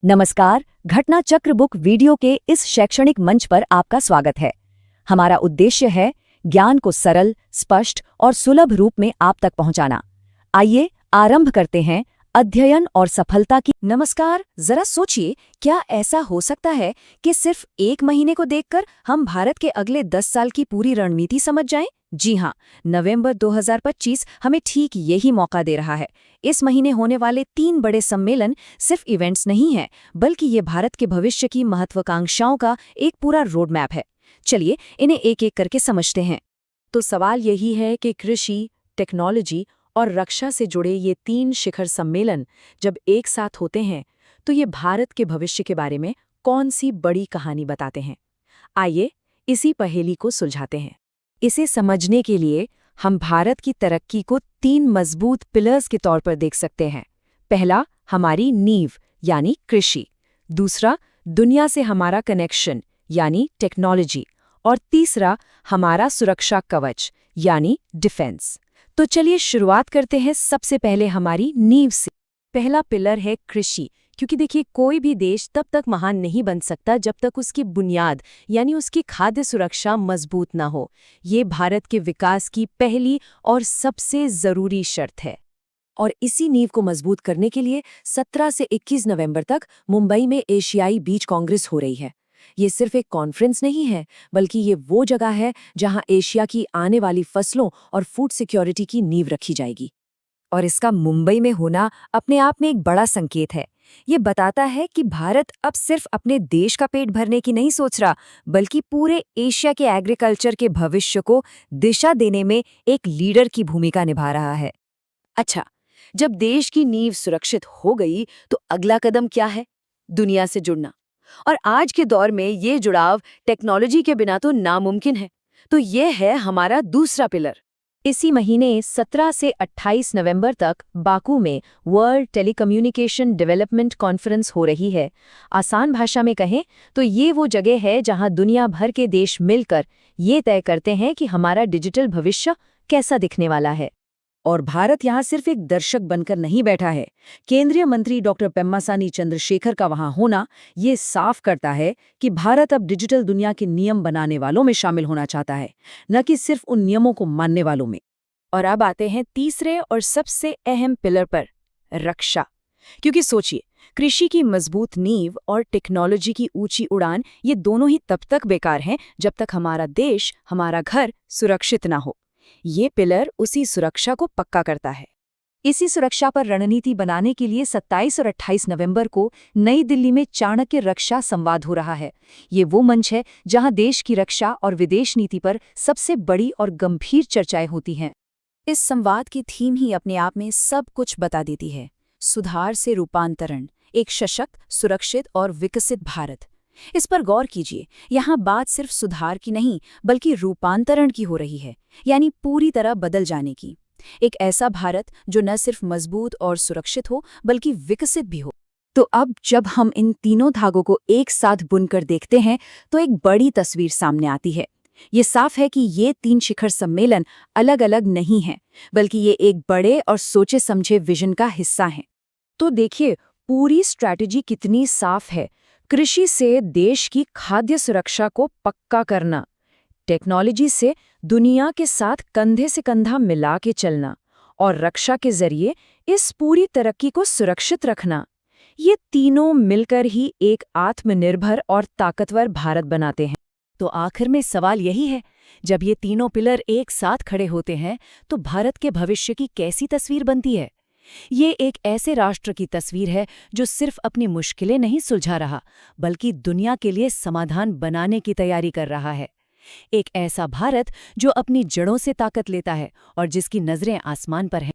नमस्कार, घटना चक्र बुक वीडियो के इस शैक्षणिक मंच पर आपका स्वागत है। हमारा उद्देश्य है ज्ञान को सरल, स्पष्ट और सुलभ रूप में आप तक पहुंचाना। आइए आरंभ करते हैं अध्ययन और सफलता की। नमस्कार, जरा सोचिए, क्या ऐसा हो सकता है कि सिर्फ एक महीने को देखकर हम भारत के अगले 10 साल की पूरी रणनीति समझ जाएं? जी हाँ, नवंबर 2025 हमें ठीक यही मौका दे रहा है। इस महीने होने वाले 3 बड़े सम्मेलन सिर्फ इवेंट्स नहीं हैं, बल्कि ये भारत के भविष्य की महत्वाकांक्षाओं का एक पूरा रोड मैप है। चलिए इन्हें एक एक करके समझते हैं। तो सवाल यही है कि कृषि, टेक्नोलॉजी और रक्षा से जुड़े ये 3 शिखर सम्मेलन जब एक साथ होते हैं तो ये भारत के भविष्य के बारे में कौन सी बड़ी कहानी बताते हैं। आइए इसी पहेली को सुलझाते हैं। इसे समझने के लिए हम भारत की तरक्की को 3 मजबूत पिलर्स के तौर पर देख सकते हैं। पहला, हमारी नींव यानी कृषि। दूसरा, दुनिया से हमारा कनेक्शन यानी टेक्नोलॉजी। और तीसरा, हमारा सुरक्षा कवच यानी डिफेंस। तो चलिए शुरुआत करते हैं सबसे पहले हमारी नींव से। पहला पिलर है कृषि, क्योंकि देखिए कोई भी देश तब तक महान नहीं बन सकता जब तक उसकी बुनियाद यानी उसकी खाद्य सुरक्षा मजबूत ना हो। ये भारत के विकास की पहली और सबसे जरूरी शर्त है। और इसी नींव को मजबूत करने के लिए 17 से 21 नवंबर तक मुंबई में एशियाई बीज कांग्रेस हो रही है। ये सिर्फ एक कॉन्फ्रेंस नहीं है, बल्कि ये वो जगह है जहां एशिया की आने वाली फसलों और फूड सिक्योरिटी की नींव रखी जाएगी। और इसका मुंबई में होना अपने आप में एक बड़ा संकेत है। ये बताता है कि भारत अब सिर्फ अपने देश का पेट भरने की नहीं सोच रहा, बल्कि पूरे एशिया के एग्रीकल्चर के भविष्य को दिशा देने में एक लीडर की भूमिका निभा रहा है। अच्छा, जब देश की नींव सुरक्षित हो गई तो अगला कदम क्या है? दुनिया से जुड़ना। और आज के दौर में ये जुड़ाव टेक्नोलॉजी के बिना तो नामुमकिन है। तो ये है हमारा दूसरा पिलर। इसी महीने 17 से 28 नवंबर तक बाकू में वर्ल्ड टेलीकम्युनिकेशन डेवलपमेंट कॉन्फ्रेंस हो रही है। आसान भाषा में कहें तो ये वो जगह है जहां दुनिया भर के देश मिलकर ये तय करते हैं कि हमारा डिजिटल भविष्य कैसा दिखने वाला है। और भारत यहाँ सिर्फ एक दर्शक बनकर नहीं बैठा है। केंद्रीय मंत्री डॉक्टर पेम्मासानी चंद्रशेखर का वहाँ होना ये साफ करता है कि भारत अब डिजिटल दुनिया के नियम बनाने वालों में शामिल होना चाहता है, न कि सिर्फ उन नियमों को मानने वालों में। और अब आते हैं तीसरे और सबसे अहम पिलर पर, रक्षा। क्योंकि सोचिए, कृषि की मजबूत नींव और टेक्नोलॉजी की ऊंची उड़ान, ये दोनों ही तब तक बेकार हैं जब तक हमारा देश, हमारा घर सुरक्षित ना हो। ये पिलर उसी सुरक्षा को पक्का करता है। इसी सुरक्षा पर रणनीति बनाने के लिए 27 और 28 नवंबर को नई दिल्ली में चाणक्य रक्षा संवाद हो रहा है। ये वो मंच है जहां देश की रक्षा और विदेश नीति पर सबसे बड़ी और गंभीर चर्चाएं होती हैं। इस संवाद की थीम ही अपने आप में सब कुछ बता देती है। सुधार से रूपांतरण, एक सशक्त, सुरक्षित और विकसित भारत। इस पर गौर कीजिए, यहाँ बात सिर्फ सुधार की नहीं बल्कि रूपांतरण की हो रही है, यानी पूरी तरह बदल जाने की। एक ऐसा भारत जो न सिर्फ मजबूत और सुरक्षित हो बल्कि विकसित भी हो। तो अब जब हम इन तीनों धागों को एक साथ बुनकर देखते हैं तो एक बड़ी तस्वीर सामने आती है। ये साफ है कि ये 3 शिखर सम्मेलन अलग अलग नहीं हैं, बल्कि ये एक बड़े और सोचे समझे विजन का हिस्सा हैं। तो देखिए, पूरी स्ट्रैटेजी कितनी साफ है। कृषि से देश की खाद्य सुरक्षा को पक्का करना, टेक्नोलॉजी से दुनिया के साथ कंधे से कंधा मिला के चलना, और रक्षा के जरिए इस पूरी तरक्की को सुरक्षित रखना। ये तीनों मिलकर ही एक आत्मनिर्भर और ताकतवर भारत बनाते हैं। तो आखिर में सवाल यही है, जब ये तीनों पिलर एक साथ खड़े होते हैं तो भारत के भविष्य की कैसी तस्वीर बनती है? ये एक ऐसे राष्ट्र की तस्वीर है जो सिर्फ अपनी मुश्किलें नहीं सुलझा रहा, बल्कि दुनिया के लिए समाधान बनाने की तैयारी कर रहा है। एक ऐसा भारत जो अपनी जड़ों से ताकत लेता है और जिसकी नजरें आसमान पर हैं।